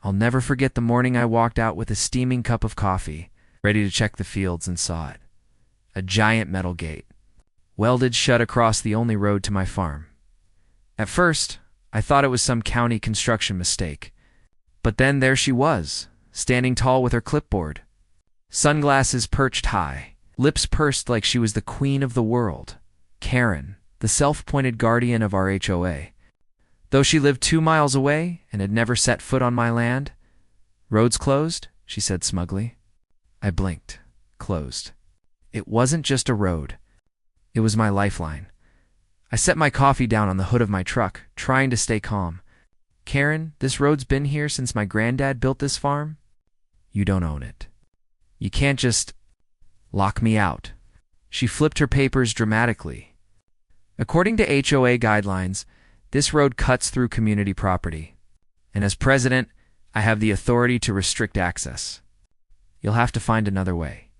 I'll never forget the morning I walked out with a steaming cup of coffee, ready to check the fields, and saw it. A giant metal gate, welded shut across the only road to my farm. At first, I thought it was some county construction mistake. But then there she was, standing tall with her clipboard. Sunglasses perched high, lips pursed like she was the queen of the world. Karen, the self-appointed guardian of our HOA. Though she lived 2 miles away and had never set foot on my land. "Roads closed?" she said smugly. I blinked. Closed. It wasn't just a road. It was my lifeline. I set my coffee down on the hood of my truck, trying to stay calm. "Karen, this road's been here since my granddad built this farm. You don't own it. You can't just lock me out." She flipped her papers dramatically. "According to HOA guidelines, this road cuts through community property. And as president, I have the authority to restrict access. You'll have to find another way."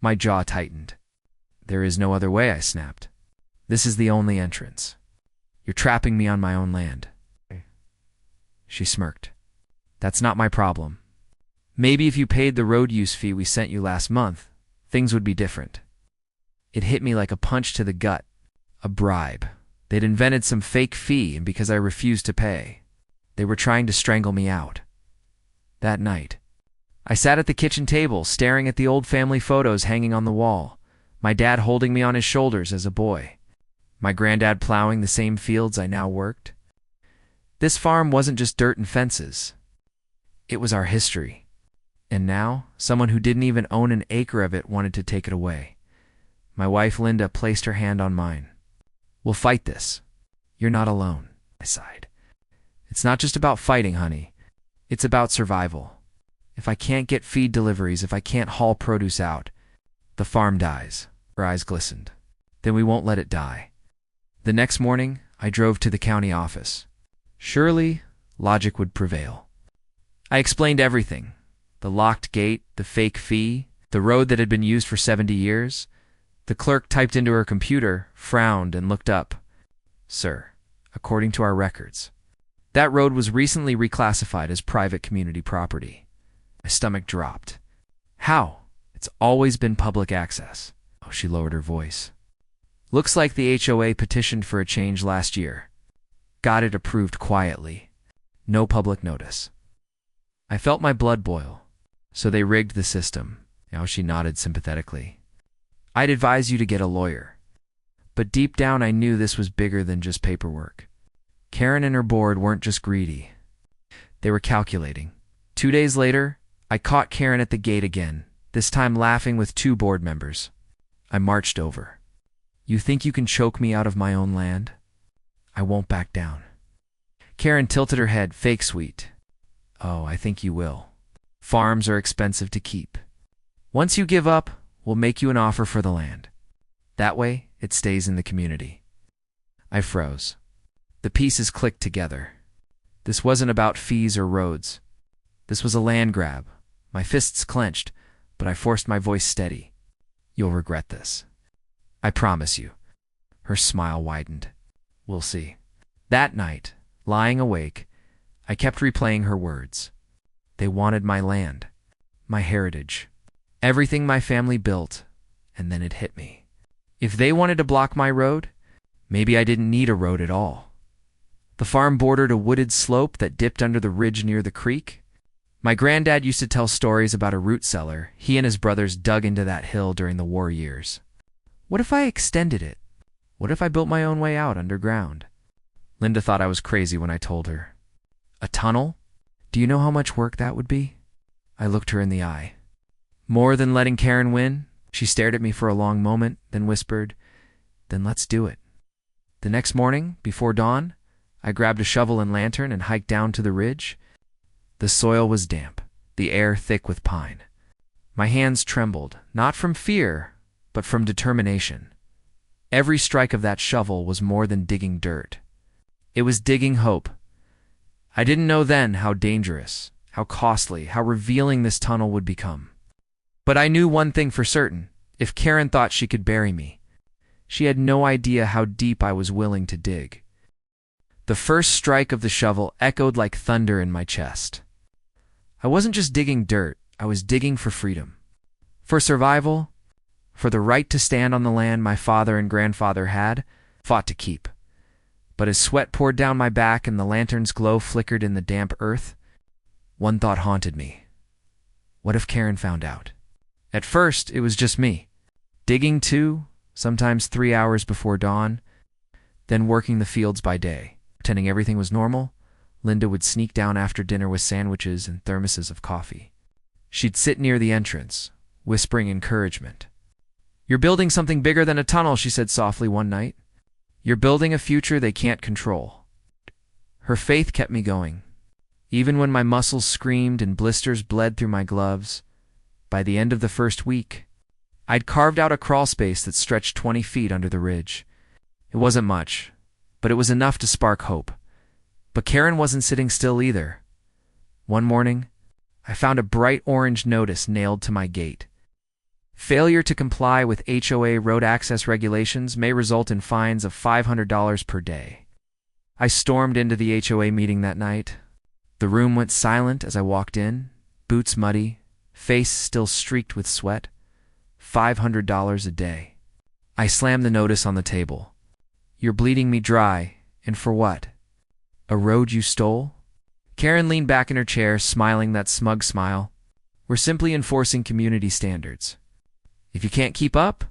My jaw tightened. "There is no other way," I snapped. "This is the only entrance. You're trapping me on my own land." She smirked. "That's not my problem. Maybe if you paid the road use fee we sent you last month, things would be different." It hit me like a punch to the gut. A bribe. They'd invented some fake fee, and because I refused to pay, they were trying to strangle me out. That night, I sat at the kitchen table, staring at the old family photos hanging on the wall. My dad holding me on his shoulders as a boy. My granddad plowing the same fields I now worked. This farm wasn't just dirt and fences. It was our history. And now, someone who didn't even own an acre of it wanted to take it away. My wife, Linda, placed her hand on mine. "We'll fight this. You're not alone," I sighed. "It's not just about fighting, honey. It's about survival. If I can't get feed deliveries, if I can't haul produce out, the farm dies." Her eyes glistened. "Then we won't let it die." The next morning, I drove to the county office. Surely, logic would prevail. I explained everything. The locked gate, the fake fee, the road that had been used for 70 years. The clerk typed into her computer, frowned, and looked up. "Sir, according to our records, that road was recently reclassified as private community property." My stomach dropped. "How? It's always been public access." Oh, she lowered her voice. "Looks like the HOA petitioned for a change last year. Got it approved quietly. No public notice." I felt my blood boil. "So they rigged the system." Now she nodded sympathetically. "I'd advise you to get a lawyer." But deep down I knew this was bigger than just paperwork. Karen and her board weren't just greedy. They were calculating. 2 days later, I caught Karen at the gate again, this time laughing with 2 board members. I marched over. "You think you can choke me out of my own land? I won't back down." Karen tilted her head, fake sweet. "Oh, I think you will. Farms are expensive to keep. Once you give up, we'll make you an offer for the land. That way, it stays in the community." I froze. The pieces clicked together. This wasn't about fees or roads. This was a land grab. My fists clenched, but I forced my voice steady. "You'll regret this. I promise you." Her smile widened. "We'll see." That night, lying awake, I kept replaying her words. They wanted my land, my heritage, everything my family built, and then it hit me. If they wanted to block my road, maybe I didn't need a road at all. The farm bordered a wooded slope that dipped under the ridge near the creek. My granddad used to tell stories about a root cellar he and his brothers dug into that hill during the war years. What if I extended it? What if I built my own way out underground? Linda thought I was crazy when I told her. "A tunnel? Do you know how much work that would be?" I looked her in the eye. "More than letting Karen win?" She stared at me for a long moment, then whispered, "Then let's do it." The next morning, before dawn, I grabbed a shovel and lantern and hiked down to the ridge. The soil was damp, the air thick with pine. My hands trembled, not from fear, but from determination. Every strike of that shovel was more than digging dirt. It was digging hope. I didn't know then how dangerous, how costly, how revealing this tunnel would become. But I knew one thing for certain. If Karen thought she could bury me, she had no idea how deep I was willing to dig. The first strike of the shovel echoed like thunder in my chest. I wasn't just digging dirt, I was digging for freedom. For survival, for the right to stand on the land my father and grandfather had fought to keep. But as sweat poured down my back and the lantern's glow flickered in the damp earth, one thought haunted me. What if Karen found out? At first, it was just me, digging 2, sometimes 3 hours before dawn, then working the fields by day. Pretending everything was normal, Linda would sneak down after dinner with sandwiches and thermoses of coffee. She'd sit near the entrance, whispering encouragement. "You're building something bigger than a tunnel," she said softly one night. "You're building a future they can't control." Her faith kept me going. Even when my muscles screamed and blisters bled through my gloves, by the end of the first week, I'd carved out a crawl space that stretched 20 feet under the ridge. It wasn't much, but it was enough to spark hope. But Karen wasn't sitting still either. One morning, I found a bright orange notice nailed to my gate. Failure to comply with HOA road access regulations may result in fines of $500 per day. I stormed into the HOA meeting that night. The room went silent as I walked in, boots muddy, face still streaked with sweat. $500 a day. I slammed the notice on the table. "You're bleeding me dry, and for what? A road you stole?" Karen leaned back in her chair, smiling that smug smile. "We're simply enforcing community standards. If you can't keep up,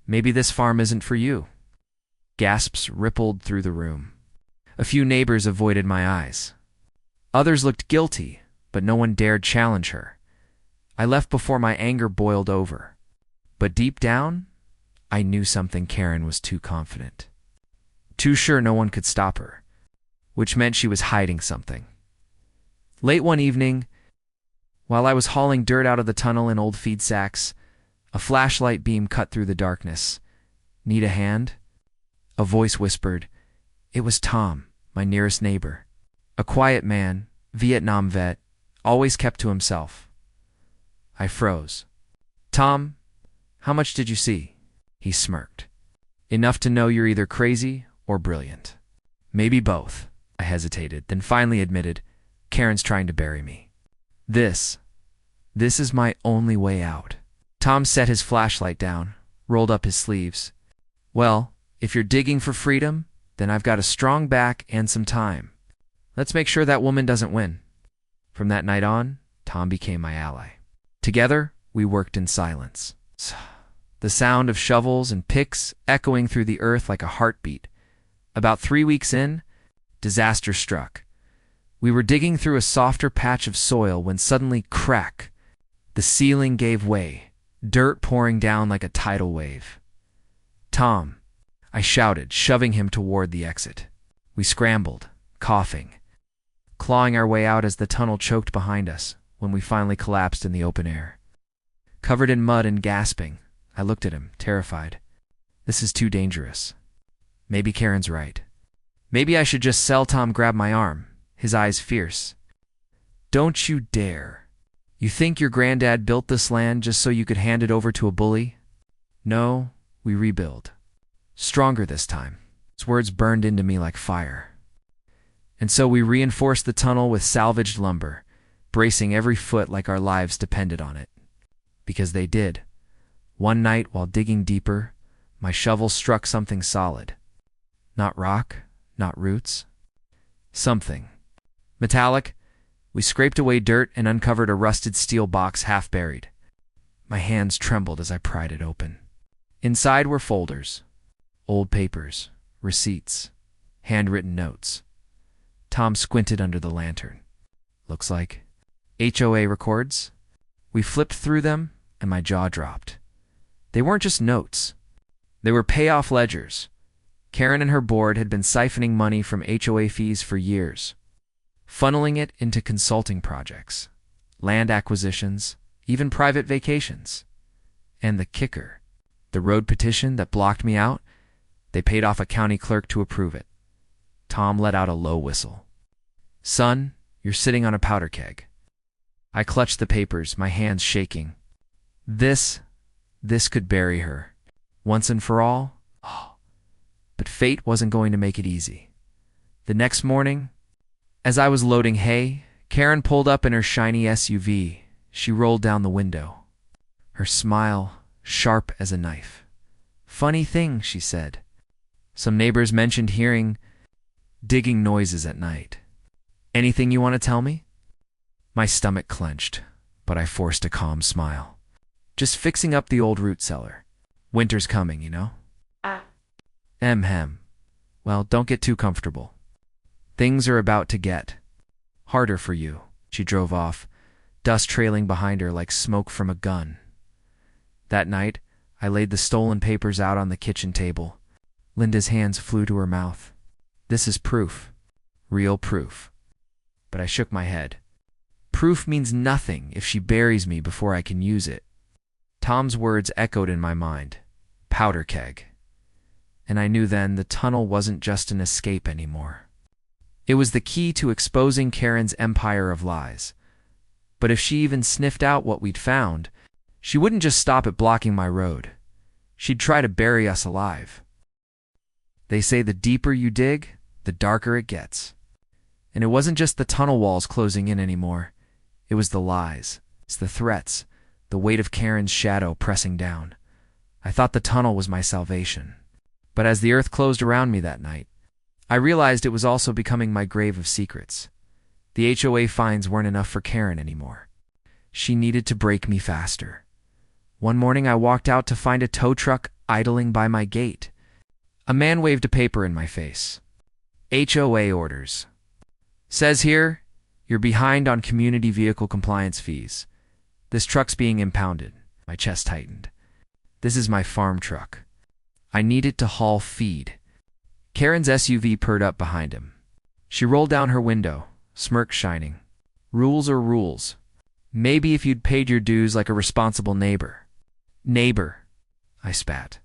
maybe this farm isn't for you." Gasps rippled through the room. A few neighbors avoided my eyes. Others looked guilty, but no one dared challenge her. I left before my anger boiled over. But deep down, I knew something. Karen was too confident. Too sure no one could stop her, which meant she was hiding something. Late one evening, while I was hauling dirt out of the tunnel in old feed sacks, a flashlight beam cut through the darkness. "Need a hand?" A voice whispered. It was Tom, my nearest neighbor. A quiet man, Vietnam vet, always kept to himself. I froze. "Tom, how much did you see?" He smirked. "Enough to know you're either crazy or brilliant." "Maybe both." I hesitated, then finally admitted, "Karen's trying to bury me. This is my only way out." Tom set his flashlight down, rolled up his sleeves. "Well, if you're digging for freedom, then I've got a strong back and some time. Let's make sure that woman doesn't win." From that night on, Tom became my ally. Together, we worked in silence. The sound of shovels and picks echoing through the earth like a heartbeat. About 3 weeks in, disaster struck. We were digging through a softer patch of soil when suddenly, crack, the ceiling gave way, dirt pouring down like a tidal wave. "Tom," I shouted, shoving him toward the exit. We scrambled, coughing, clawing our way out as the tunnel choked behind us when we finally collapsed in the open air. Covered in mud and gasping, I looked at him, terrified. This is too dangerous. Maybe Karen's right. Maybe I should just sell. Tom grabbed my arm, his eyes fierce. "Don't you dare. You think your granddad built this land just so you could hand it over to a bully? No, we rebuild. Stronger this time." His words burned into me like fire. And so we reinforced the tunnel with salvaged lumber, bracing every foot like our lives depended on it. Because they did. One night, while digging deeper, my shovel struck something solid. Not rock, not roots. Something. Metallic. We scraped away dirt and uncovered a rusted steel box half buried. My hands trembled as I pried it open. Inside were folders, old papers, receipts, handwritten notes. Tom squinted under the lantern. "Looks like HOA records." We flipped through them, and my jaw dropped. They weren't just notes. They were payoff ledgers. Karen and her board had been siphoning money from HOA fees for years, funneling it into consulting projects, land acquisitions, even private vacations. And the kicker, the road petition that blocked me out, they paid off a county clerk to approve it. Tom let out a low whistle. "Son, you're sitting on a powder keg." I clutched the papers, my hands shaking. This could bury her, once and for all. But fate wasn't going to make it easy. The next morning, as I was loading hay, Karen pulled up in her shiny SUV. She rolled down the window, her smile sharp as a knife. "Funny thing," she said. "Some neighbors mentioned hearing digging noises at night. Anything you want to tell me?" My stomach clenched, but I forced a calm smile. "Just fixing up the old root cellar. Winter's coming, you know?" Hem. "Well, don't get too comfortable. Things are about to get harder for you." She drove off, dust trailing behind her like smoke from a gun. That night, I laid the stolen papers out on the kitchen table. Linda's hands flew to her mouth. "This is proof. Real proof." But I shook my head. Proof means nothing if she buries me before I can use it. Tom's words echoed in my mind. Powder keg. And I knew then the tunnel wasn't just an escape anymore. It was the key to exposing Karen's empire of lies. But if she even sniffed out what we'd found, she wouldn't just stop at blocking my road. She'd try to bury us alive. They say the deeper you dig, the darker it gets. And it wasn't just the tunnel walls closing in anymore. It was the lies, it's the threats, the weight of Karen's shadow pressing down. I thought the tunnel was my salvation. But as the earth closed around me that night, I realized it was also becoming my grave of secrets. The HOA fines weren't enough for Karen anymore. She needed to break me faster. One morning I walked out to find a tow truck idling by my gate. A man waved a paper in my face. "HOA orders. Says here, you're behind on community vehicle compliance fees. This truck's being impounded." My chest tightened. This is my farm truck. I need it to haul feed. Karen's SUV purred up behind him. She rolled down her window, smirk shining. "Rules are rules. Maybe if you'd paid your dues like a responsible neighbor." "Neighbor," I spat.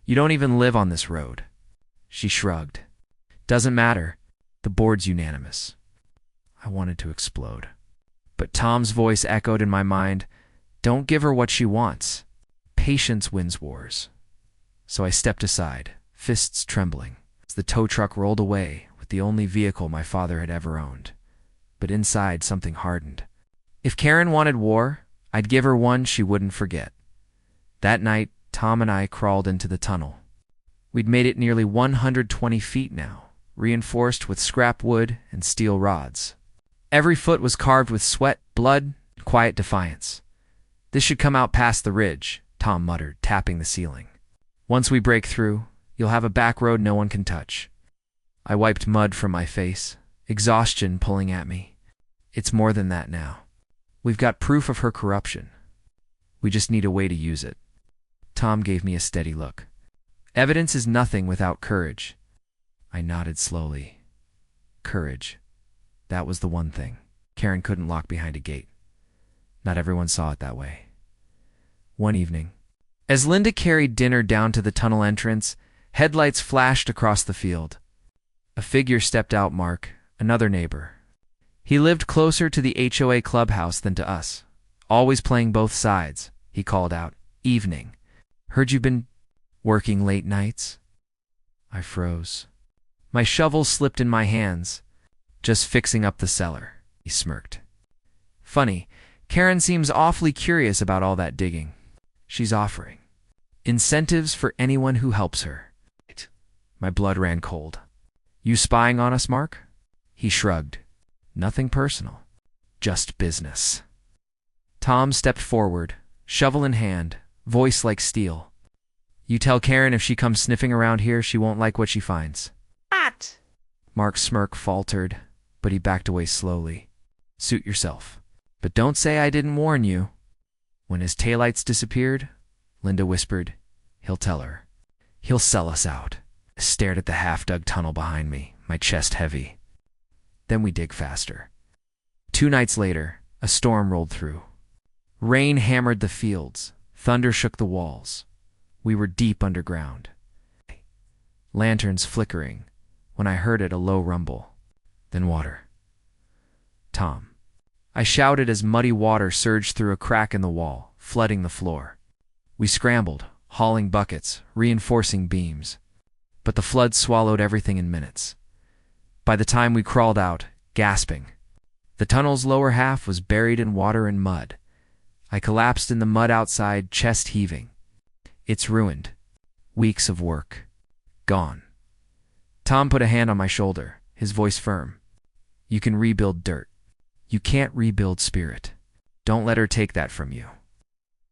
"You don't even live on this road." She shrugged. "Doesn't matter. The board's unanimous." I wanted to explode. But Tom's voice echoed in my mind. Don't give her what she wants. Patience wins wars. So I stepped aside, fists trembling, as the tow truck rolled away with the only vehicle my father had ever owned. But inside, something hardened. If Karen wanted war, I'd give her one she wouldn't forget. That night, Tom and I crawled into the tunnel. We'd made it nearly 120 feet now, reinforced with scrap wood and steel rods. Every foot was carved with sweat, blood, and quiet defiance. "This should come out past the ridge," Tom muttered, tapping the ceiling. "Once we break through, you'll have a back road no one can touch." I wiped mud from my face, exhaustion pulling at me. It's more than that now. We've got proof of her corruption. We just need a way to use it. Tom gave me a steady look. "Evidence is nothing without courage." I nodded slowly. Courage. That was the one thing. Karen couldn't lock behind a gate. Not everyone saw it that way. One evening, as Linda carried dinner down to the tunnel entrance, headlights flashed across the field. A figure stepped out, Mark, another neighbor. He lived closer to the HOA clubhouse than to us, always playing both sides. He called out, "Evening. Heard you've been working late nights?" I froze. My shovel slipped in my hands. "Just fixing up the cellar," he smirked. "Funny, Karen seems awfully curious about all that digging. She's offering incentives for anyone who helps her." My blood ran cold. "You spying on us, Mark?" He shrugged. "Nothing personal. Just business." Tom stepped forward, shovel in hand, voice like steel. "You tell Karen if she comes sniffing around here, she won't like what she finds." What? Mark's smirk faltered, but he backed away slowly. "Suit yourself. But don't say I didn't warn you." When his taillights disappeared, Linda whispered, "He'll tell her. He'll sell us out." I stared at the half-dug tunnel behind me, my chest heavy. Then we dig faster. 2 nights later, a storm rolled through. Rain hammered the fields. Thunder shook the walls. We were deep underground. Lanterns flickering. When I heard it, a low rumble. Then water. "Tom." I shouted as muddy water surged through a crack in the wall, flooding the floor. We scrambled, hauling buckets, reinforcing beams. But the flood swallowed everything in minutes. By the time we crawled out, gasping, The tunnel's lower half was buried in water and mud. I collapsed in the mud outside, chest heaving. It's ruined. Weeks of work. Gone. Tom put a hand on my shoulder, his voice firm. You can rebuild dirt. You can't rebuild spirit. Don't let her take that from you.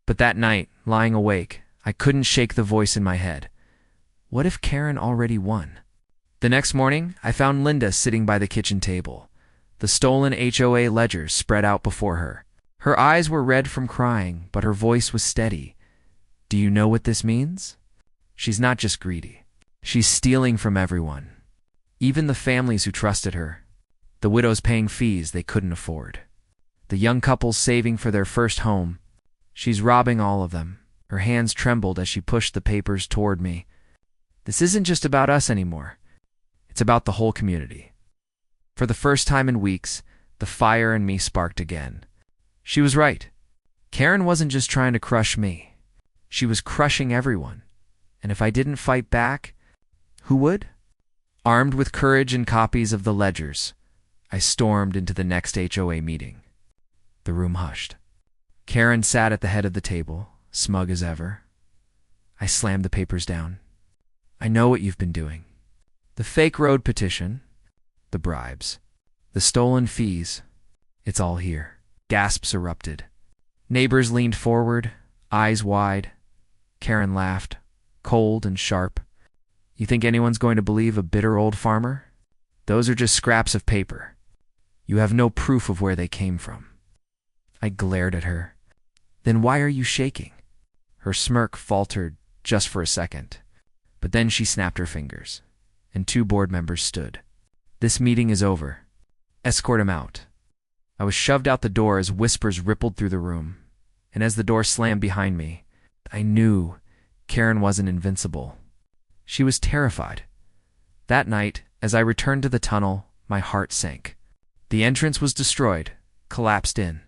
But that night, lying awake, I couldn't shake the voice in my head. What if Karen already won? The next morning, I found Linda sitting by the kitchen table, the stolen HOA ledgers spread out before her. Her eyes were red from crying, but her voice was steady. Do you know what this means? She's not just greedy. She's stealing from everyone. Even the families who trusted her. The widows paying fees they couldn't afford. The young couples saving for their first home. She's robbing all of them. Her hands trembled as she pushed the papers toward me. This isn't just about us anymore. It's about the whole community. For the first time in weeks, the fire in me sparked again. She was right. Karen wasn't just trying to crush me. She was crushing everyone. And if I didn't fight back, who would? Armed with courage and copies of the ledgers, I stormed into the next HOA meeting. The room hushed. Karen sat at the head of the table, smug as ever. I slammed the papers down. I know what you've been doing. The fake road petition, the bribes, the stolen fees, it's all here. Gasps erupted. Neighbors leaned forward, eyes wide. Karen laughed, cold and sharp. You think anyone's going to believe a bitter old farmer? Those are just scraps of paper. You have no proof of where they came from. I glared at her. Then why are you shaking? Her smirk faltered just for a second, but then she snapped her fingers, and 2 board members stood. This meeting is over. Escort him out. I was shoved out the door as whispers rippled through the room, and as the door slammed behind me, I knew Karen wasn't invincible. She was terrified. That night, as I returned to the tunnel, my heart sank. The entrance was destroyed, collapsed in.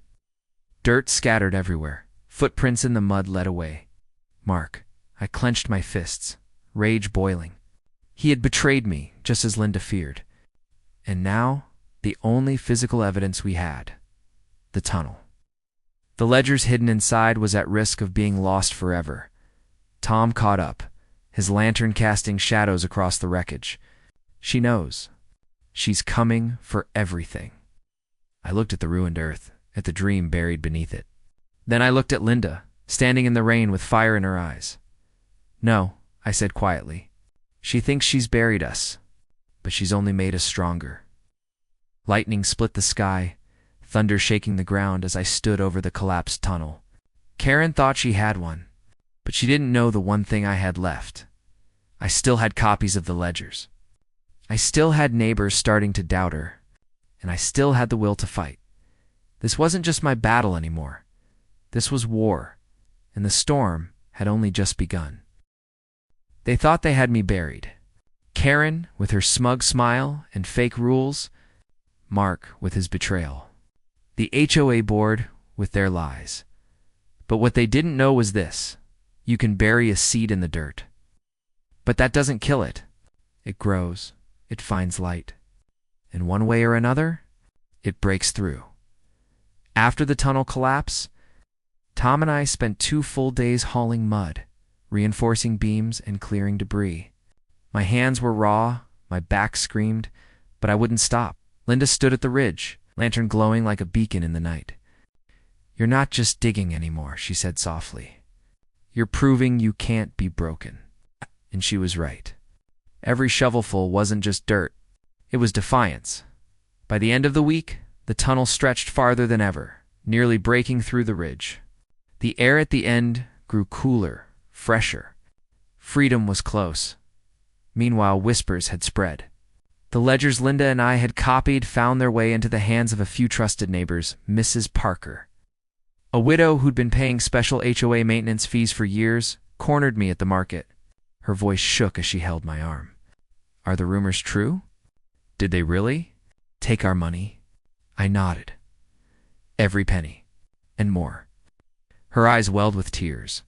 Dirt scattered everywhere. Footprints in the mud led away. Mark. I clenched my fists, rage boiling. He had betrayed me, just as Linda feared. And now, the only physical evidence we had. The tunnel. The ledgers hidden inside was at risk of being lost forever. Tom caught up, his lantern casting shadows across the wreckage. She knows. She's coming for everything. I looked at the ruined earth, at the dream buried beneath it. Then I looked at Linda, standing in the rain with fire in her eyes. No, I said quietly. She thinks she's buried us, but she's only made us stronger. Lightning split the sky, thunder shaking the ground as I stood over the collapsed tunnel. Karen thought she had one, but she didn't know the one thing I had left. I still had copies of the ledgers. I still had neighbors starting to doubt her, and I still had the will to fight. This wasn't just my battle anymore. This was war, and the storm had only just begun. They thought they had me buried. Karen, with her smug smile and fake rules. Mark, with his betrayal. The HOA board, with their lies. But what they didn't know was this. You can bury a seed in the dirt. But that doesn't kill it. It grows. It finds light. And one way or another, it breaks through. After the tunnel collapse, Tom and I spent 2 full days hauling mud, reinforcing beams and clearing debris. My hands were raw, my back screamed, but I wouldn't stop. Linda stood at the ridge, lantern glowing like a beacon in the night. You're not just digging anymore, she said softly. You're proving you can't be broken. And she was right. Every shovelful wasn't just dirt. It was defiance. By the end of the week, the tunnel stretched farther than ever, nearly breaking through the ridge. The air at the end grew cooler, fresher. Freedom was close. Meanwhile, whispers had spread. The ledgers Linda and I had copied found their way into the hands of a few trusted neighbors, Mrs. Parker. A widow who'd been paying special HOA maintenance fees for years cornered me at the market. Her voice shook as she held my arm. Are the rumors true? Did they really take our money? I nodded. Every penny. And more. Her eyes welled with tears.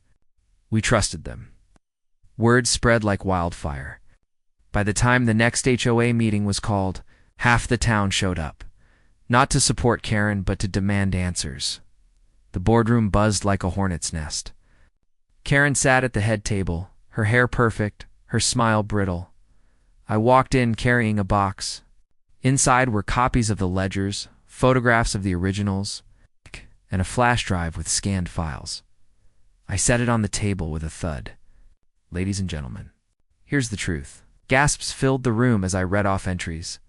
We trusted them. Word spread like wildfire. By the time the next HOA meeting was called, half the town showed up. Not to support Karen, but to demand answers. The boardroom buzzed like a hornet's nest. Karen sat at the head table, her hair perfect, her smile brittle. I walked in carrying a box. Inside were copies of the ledgers, photographs of the originals, and a flash drive with scanned files. I set it on the table with a thud. Ladies and gentlemen, here's the truth. Gasps filled the room as I read off entries.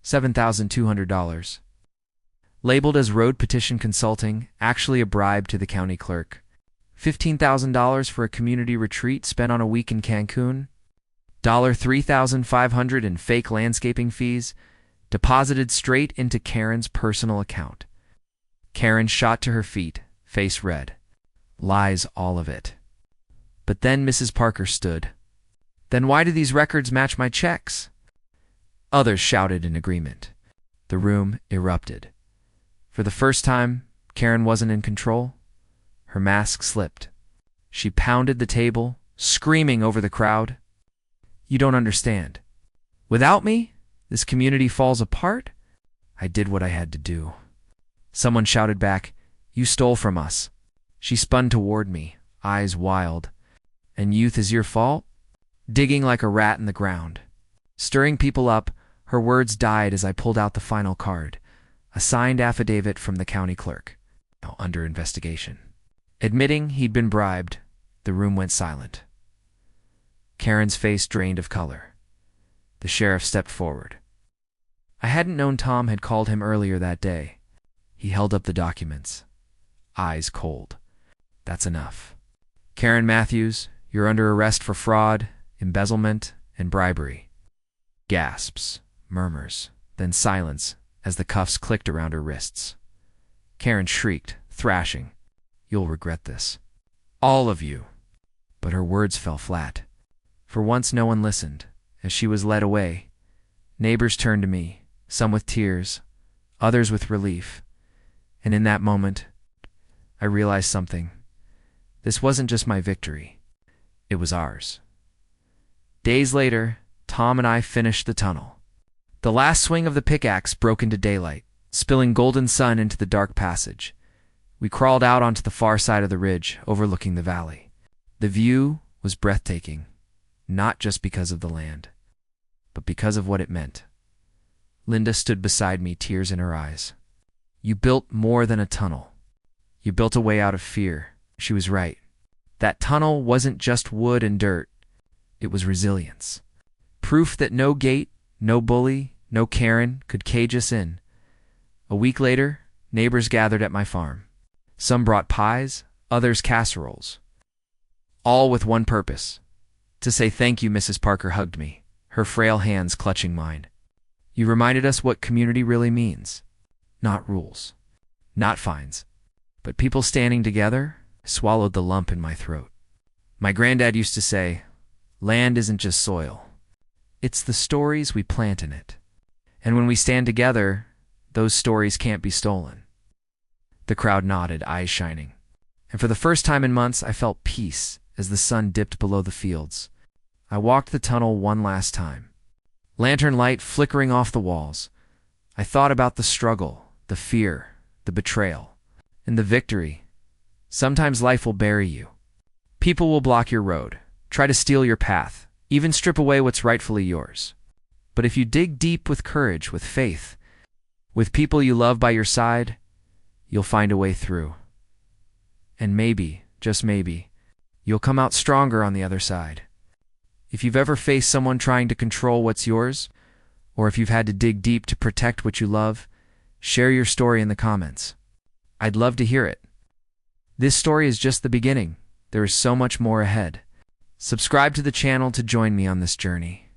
$7,200. Labeled as road petition consulting, actually a bribe to the county clerk. $15,000 for a community retreat spent on a week in Cancun. $3,500 in fake landscaping fees, deposited straight into Karen's personal account. Karen shot to her feet, face red. Lies, all of it. But then Mrs. Parker stood. Then why do these records match my checks? Others shouted in agreement. The room erupted. For the first time, Karen wasn't in control. Her mask slipped. She pounded the table, screaming over the crowd. You don't understand. Without me, this community falls apart? I did what I had to do. Someone shouted back, You stole from us. She spun toward me, eyes wild. And youth is your fault? Digging like a rat in the ground. Stirring people up, her words died as I pulled out the final card. A signed affidavit from the county clerk, now under investigation. Admitting he'd been bribed, the room went silent. Karen's face drained of color. The sheriff stepped forward. I hadn't known Tom had called him earlier that day. He held up the documents, eyes cold. That's enough. Karen Matthews, you're under arrest for fraud, embezzlement, and bribery. Gasps, murmurs, then silence as the cuffs clicked around her wrists. Karen shrieked, thrashing, You'll regret this. All of you. But her words fell flat. For once no one listened. As she was led away, neighbors turned to me, some with tears, others with relief. And in that moment, I realized something. This wasn't just my victory. It was ours. Days later, Tom and I finished the tunnel. The last swing of the pickaxe broke into daylight, spilling golden sun into the dark passage. We crawled out onto the far side of the ridge, overlooking the valley. The view was breathtaking, not just because of the land, but because of what it meant. Linda stood beside me, tears in her eyes. You built more than a tunnel. You built a way out of fear. She was right. That tunnel wasn't just wood and dirt. It was resilience. Proof that no gate, no bully, no Karen could cage us in. A week later, neighbors gathered at my farm. Some brought pies, others casseroles. All with one purpose. To say thank you. Mrs. Parker hugged me, her frail hands clutching mine. You reminded us what community really means. Not rules, not fines, but people standing together. Swallowed the lump in my throat. My granddad used to say, land isn't just soil. It's the stories we plant in it. And when we stand together, those stories can't be stolen. The crowd nodded, eyes shining. And for the first time in months, I felt peace as the sun dipped below the fields. I walked the tunnel one last time. Lantern light flickering off the walls. I thought about the struggle, the fear, the betrayal, and the victory. Sometimes life will bury you. People will block your road, try to steal your path, even strip away what's rightfully yours. But if you dig deep with courage, with faith, with people you love by your side, you'll find a way through. And maybe, just maybe, you'll come out stronger on the other side. If you've ever faced someone trying to control what's yours, or if you've had to dig deep to protect what you love, share your story in the comments. I'd love to hear it. This story is just the beginning. There is so much more ahead. Subscribe to the channel to join me on this journey.